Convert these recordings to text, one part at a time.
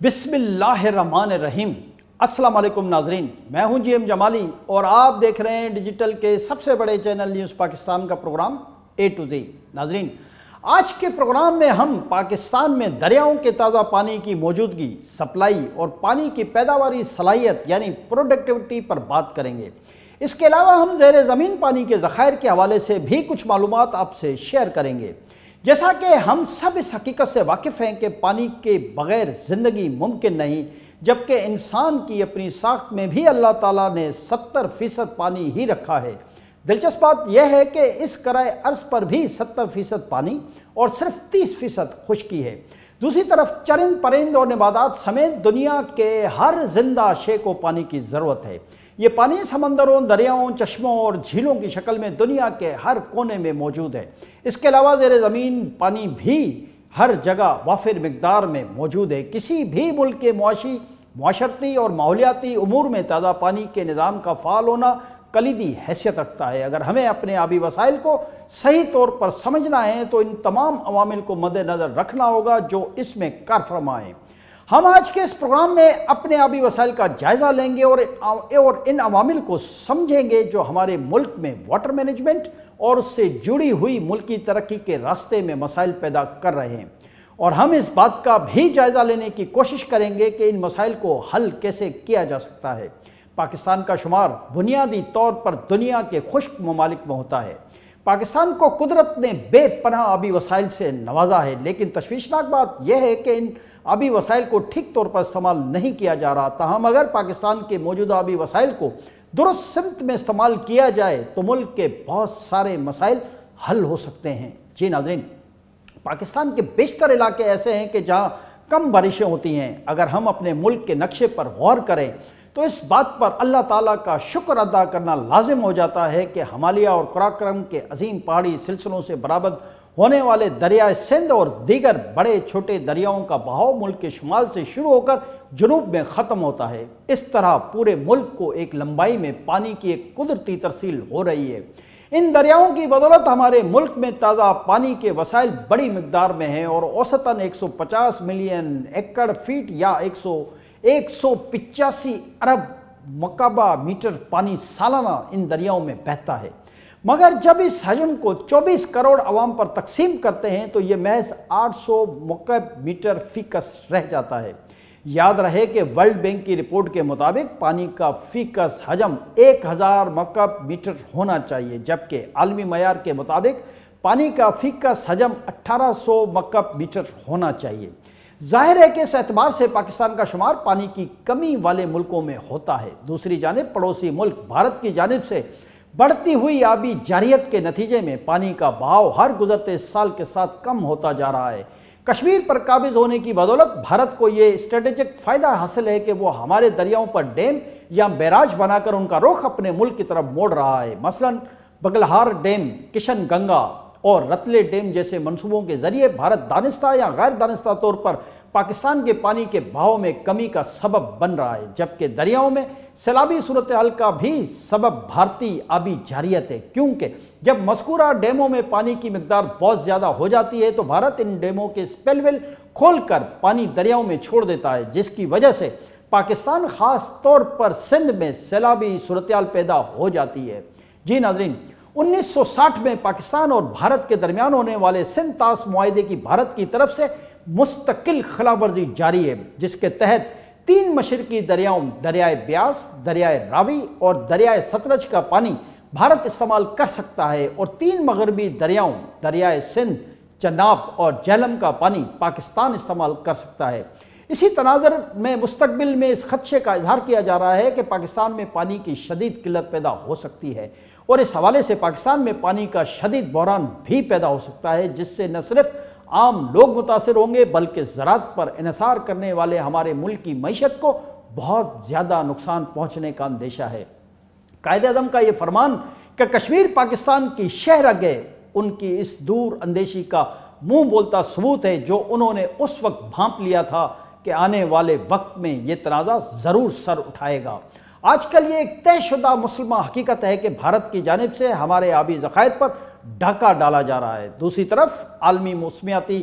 بسم اللہ الرحمن الرحیم۔ السلام علیکم ناظرین، میں ہوں جی ایم جمالی اور آپ دیکھ رہے ہیں ڈیجیٹل کے سب سے بڑے چینل نیوز پاکستان کا پروگرام اے ٹو زی۔ ناظرین، آج کے پروگرام میں ہم پاکستان میں دریاؤں کے تازہ پانی کی موجودگی، سپلائی اور پانی کی پیداواری صلاحیت یعنی پروڈکٹیوٹی پر بات کریں گے۔ اس کے علاوہ ہم زیر زمین پانی کے ذخائر کے حوالے سے بھی کچھ معلومات آپ سے شیئر کریں گے۔ جیسا کہ ہم سب اس حقیقت سے واقف ہیں کہ پانی کے بغیر زندگی ممکن نہیں، جبکہ انسان کی اپنی ساخت میں بھی اللہ تعالیٰ نے 70% پانی ہی رکھا ہے۔ دلچسپ بات یہ ہے کہ اس کرۂ ارض پر بھی 70% پانی اور صرف 30% خشکی ہے۔ دوسری طرف چرند پرند اور نباتات سمیت دنیا کے ہر زندہ شے کو پانی کی ضرورت ہے۔ یہ پانی سمندروں، دریاؤں، چشموں اور جھیلوں کی شکل میں دنیا کے ہر کونے میں موجود ہے۔ اس کے علاوہ زیر زمین پانی بھی ہر جگہ وافر مقدار میں موجود ہے۔ کسی بھی ملک کے معاشرتی اور ماحولیاتی امور میں تازہ پانی کے نظام کا فعال ہونا کلیدی حیثیت رکھتا ہے۔ اگر ہمیں اپنے آبی وسائل کو صحیح طور پر سمجھنا ہے تو ان تمام عوامل کو مد نظر رکھنا ہوگا جو اس میں کار فرما ہیں۔ ہم آج کے اس پروگرام میں اپنے آبی وسائل کا جائزہ لیں گے اور ان عوامل کو سمجھیں گے جو ہمارے ملک میں واٹر مینجمنٹ اور اس سے جڑی ہوئی ملکی ترقی کے راستے میں مسائل پیدا کر رہے ہیں، اور ہم اس بات کا بھی جائزہ لینے کی کوشش کریں گے کہ ان مسائل کو حل کیسے کیا جا سکتا ہے۔ پاکستان کا شمار بنیادی طور پر دنیا کے خشک ممالک میں ہوتا ہے۔ پاکستان کو قدرت نے بے پناہ آبی وسائل سے نوازا ہے، لیکن تشویشناک بات یہ ہے کہ ان آبی وسائل کو ٹھیک طور پر استعمال نہیں کیا جا رہا۔ تاہم اگر پاکستان کے موجودہ آبی وسائل کو درست سمت میں استعمال کیا جائے تو ملک کے بہت سارے مسائل حل ہو سکتے ہیں۔ جی ناظرین، پاکستان کے بیشتر علاقے ایسے ہیں کہ جہاں کم بارشیں ہوتی ہیں۔ اگر ہم اپنے ملک کے نقشے پر غور کریں تو اس بات پر اللہ تعالیٰ کا شکر ادا کرنا لازم ہو جاتا ہے کہ ہمالیہ اور قراقرم کے عظیم پہاڑی سلسلوں سے برآمد ہونے والے دریائے سندھ اور دیگر بڑے چھوٹے دریاؤں کا بہاؤ ملک کے شمال سے شروع ہو کر جنوب میں ختم ہوتا ہے۔ اس طرح پورے ملک کو ایک لمبائی میں پانی کی ایک قدرتی ترسیل ہو رہی ہے۔ ان دریاؤں کی بدولت ہمارے ملک میں تازہ پانی کے وسائل بڑی مقدار میں ہیں اور اوسطاً 150 ملین ایکڑ فیٹ یا 185 ارب مکعب میٹر پانی سالانہ ان دریاؤں میں بہتا ہے، مگر جب اس حجم کو 24 کروڑ عوام پر تقسیم کرتے ہیں تو یہ محض 800 مکعب میٹر فی کس رہ جاتا ہے۔ یاد رہے کہ ورلڈ بینک کی رپورٹ کے مطابق پانی کا فی کس حجم 1000 مکعب میٹر ہونا چاہیے، جبکہ عالمی معیار کے مطابق پانی کا فی کس حجم 1800 مکعب میٹر ہونا چاہیے۔ ظاہر ہے کہ اس اعتبار سے پاکستان کا شمار پانی کی کمی والے ملکوں میں ہوتا ہے۔ دوسری جانب پڑوسی ملک بھارت کی جانب سے بڑھتی ہوئی آبی جارحیت کے نتیجے میں پانی کا بہاؤ ہر گزرتے سال کے ساتھ کم ہوتا جا رہا ہے۔ کشمیر پر قابض ہونے کی بدولت بھارت کو یہ اسٹریٹجک فائدہ حاصل ہے کہ وہ ہمارے دریاؤں پر ڈیم یا بیراج بنا کر ان کا رخ اپنے ملک کی طرف موڑ رہا ہے۔ مثلاً بگلہار ڈیم، کشن گنگا اور رتلے ڈیم جیسے منصوبوں کے ذریعے بھارت دانستہ یا غیر دانستہ طور پر پاکستان کے پانی کے بہاؤ میں کمی کا سبب بن رہا ہے، جبکہ دریاؤں میں سیلابی صورتحال کا بھی سبب بھارتی آبی جارحیت ہے، کیونکہ جب مذکورہ ڈیموں میں پانی کی مقدار بہت زیادہ ہو جاتی ہے تو بھارت ان ڈیموں کے اسپیل ویل کھول کر پانی دریاؤں میں چھوڑ دیتا ہے، جس کی وجہ سے پاکستان خاص طور پر سندھ میں سیلابی صورتحال پیدا ہو جاتی ہے۔ جی ناظرین، 1960 میں پاکستان اور بھارت کے درمیان ہونے والے سندھ طاس معاہدے کی بھارت کی طرف سے مستقل خلاف ورزی جاری ہے، جس کے تحت 3 مشرقی دریاؤں دریائے بیاس، دریائے راوی اور دریائے ستلج کا پانی بھارت استعمال کر سکتا ہے، اور 3 مغربی دریاؤں دریائے سندھ، چناب اور جہلم کا پانی پاکستان استعمال کر سکتا ہے۔ اسی تناظر میں مستقبل میں اس خدشے کا اظہار کیا جا رہا ہے کہ پاکستان میں پانی کی شدید قلت پیدا ہو سکتی ہے، اور اس حوالے سے پاکستان میں پانی کا شدید بحران بھی پیدا ہو سکتا ہے، جس سے نہ صرف عام لوگ متاثر ہوں گے بلکہ زراعت پر انحصار کرنے والے ہمارے ملک کی معیشت کو بہت زیادہ نقصان پہنچنے کا اندیشہ ہے۔ قائد اعظم کا یہ فرمان کہ کشمیر پاکستان کی شہرگ ہے، ان کی اس دور اندیشی کا منہ بولتا ثبوت ہے جو انہوں نے اس وقت بھانپ لیا تھا کہ آنے والے وقت میں یہ تنازع ضرور سر اٹھائے گا۔ آج کل یہ ایک طے شدہ مسلمہ حقیقت ہے کہ بھارت کی جانب سے ہمارے آبی ذخائر پر ڈاکہ ڈالا جا رہا ہے۔ دوسری طرف عالمی موسمیاتی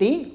$3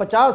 50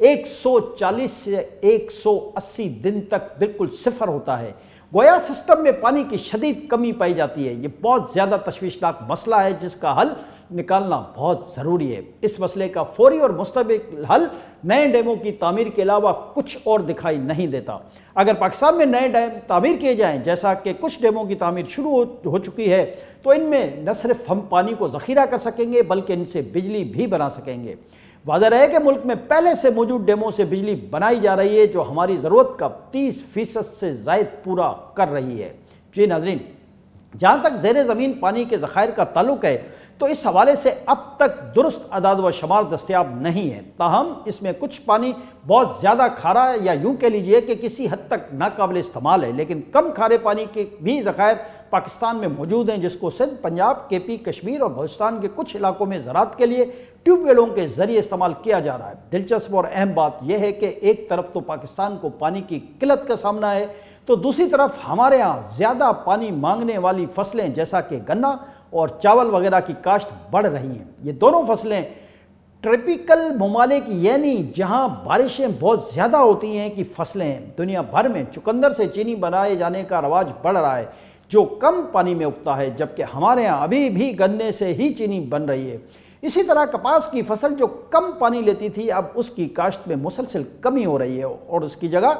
140 سے 180 دن تک بالکل صفر ہوتا ہے۔ گویا سسٹم میں پانی کی شدید کمی پائی جاتی ہے۔ یہ بہت زیادہ تشویشناک مسئلہ ہے جس کا حل نکالنا بہت ضروری ہے۔ اس مسئلے کا فوری اور مستقبل حل نئے ڈیموں کی تعمیر کے علاوہ کچھ اور دکھائی نہیں دیتا۔ اگر پاکستان میں نئے ڈیم تعمیر کیے جائیں، جیسا کہ کچھ ڈیموں کی تعمیر شروع ہو چکی ہے، تو ان میں نہ صرف ہم پانی کو ذخیرہ کر سکیں گے بلکہ ان سے بجلی بھی بنا سکیں گے۔ واضح رہے کہ ملک میں پہلے سے موجود ڈیموں سے بجلی بنائی جا رہی ہے جو ہماری ضرورت کا 30% سے زائد پورا کر رہی ہے۔ جی ناظرین، جہاں تک زیر زمین پانی کے ذخائر کا تعلق ہے تو اس حوالے سے اب تک درست اعداد و شمار دستیاب نہیں ہے۔ تاہم اس میں کچھ پانی بہت زیادہ کھارا ہے یا یوں کہہ لیجئے کہ کسی حد تک ناقابل استعمال ہے، لیکن کم کھارے پانی کے بھی ذخائر پاکستان میں موجود ہیں جس کو سندھ، پنجاب، کے پی، کشمیر اور بلوچستان کے کچھ علاقوں میں زراعت کے لیے ٹیوب ویلوں کے ذریعے استعمال کیا جا رہا ہے۔ دلچسپ اور اہم بات یہ ہے کہ ایک طرف تو پاکستان کو پانی کی قلت کا سامنا ہے تو دوسری طرف ہمارے ہاں زیادہ پانی مانگنے والی فصلیں جیسا کہ گنا اور چاول وغیرہ کی کاشت بڑھ رہی ہیں۔ یہ دونوں فصلیں ٹراپیکل ممالک یعنی جہاں بارشیں بہت زیادہ ہوتی ہیں کی فصلیں ہیں۔ دنیا بھر میں چقندر سے چینی بنائے جانے کا رواج بڑھ رہا ہے جو کم پانی میں اگتا ہے، جبکہ ہمارے ہاں ابھی بھی گنے سے ہی چینی بن رہی ہے۔ اسی طرح کپاس کی فصل جو کم پانی لیتی تھی اب اس کی کاشت میں مسلسل کمی ہو رہی ہے اور اس کی جگہ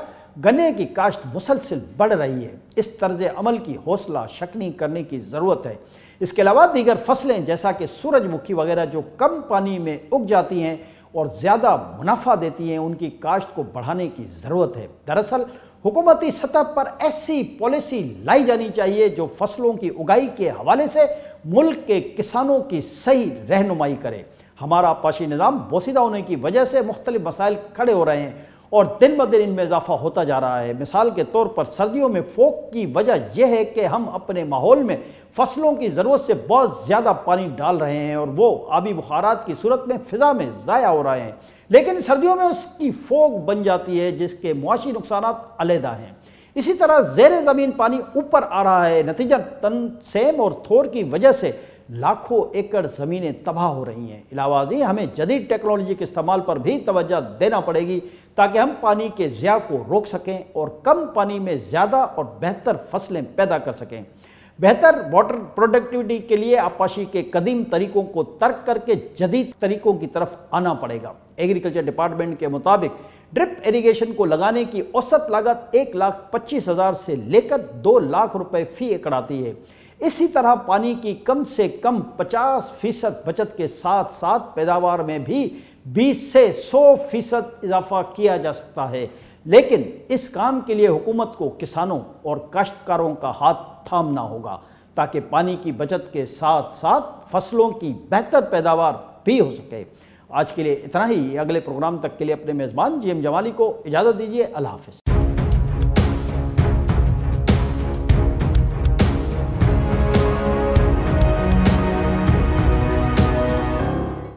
گنے کی کاشت مسلسل بڑھ رہی ہے۔ اس طرز عمل کی حوصلہ شکنی کرنے کی ضرورت ہے۔ اس کے علاوہ دیگر فصلیں جیسا کہ سورج مکھی وغیرہ جو کم پانی میں اگ جاتی ہیں اور زیادہ منافع دیتی ہیں، ان کی کاشت کو بڑھانے کی ضرورت ہے۔ دراصل حکومتی سطح پر ایسی پالیسی لائی جانی چاہیے جو فصلوں کی اگائی کے حوالے سے ملک کے کسانوں کی صحیح رہنمائی کرے۔ ہمارا پاشی نظام بوسیدہ ہونے کی وجہ سے مختلف مسائل کھڑے ہو رہے ہیں اور دن بدن ان میں اضافہ ہوتا جا رہا ہے۔ مثال کے طور پر سردیوں میں فوگ کی وجہ یہ ہے کہ ہم اپنے ماحول میں فصلوں کی ضرورت سے بہت زیادہ پانی ڈال رہے ہیں اور وہ آبی بخارات کی صورت میں فضا میں ضائع ہو رہے ہیں، لیکن سردیوں میں اس کی فوگ بن جاتی ہے جس کے معاشی نقصانات علیحدہ ہیں۔ اسی طرح زیر زمین پانی اوپر آ رہا ہے، نتیجتاً سیم اور تھور کی وجہ سے لاکھوں ایکڑ زمینیں تباہ ہو رہی ہیں۔ علاوہ ازیں ہمیں جدید ٹیکنالوجی کے استعمال پر بھی توجہ دینا پڑے گی تاکہ ہم پانی کے ضیاع کو روک سکیں اور کم پانی میں زیادہ اور بہتر فصلیں پیدا کر سکیں۔ بہتر واٹر پروڈکٹیوٹی کے لیے آبپاشی کے قدیم طریقوں کو ترک کر کے جدید طریقوں کی طرف آنا پڑے گا۔ ایگریکلچر ڈپارٹمنٹ کے مطابق ڈرپ ایریگیشن کو لگانے کی اوسط لاگت 1,25,000 سے لے کر 2 لاکھ روپے فی ایکڑ آتی ہے۔ اسی طرح پانی کی کم سے کم 50% بچت کے ساتھ ساتھ پیداوار میں بھی 20 سے 100% اضافہ کیا جا سکتا ہے، لیکن اس کام کے لیے حکومت کو کسانوں اور کاشتکاروں کا ہاتھ تھامنا ہوگا تاکہ پانی کی بچت کے ساتھ ساتھ فصلوں کی بہتر پیداوار بھی ہو سکے۔ آج کے لیے اتنا ہی۔ اگلے پروگرام تک کے لیے اپنے میزبان جی ایم جمالی کو اجازت دیجیے۔ اللہ حافظ۔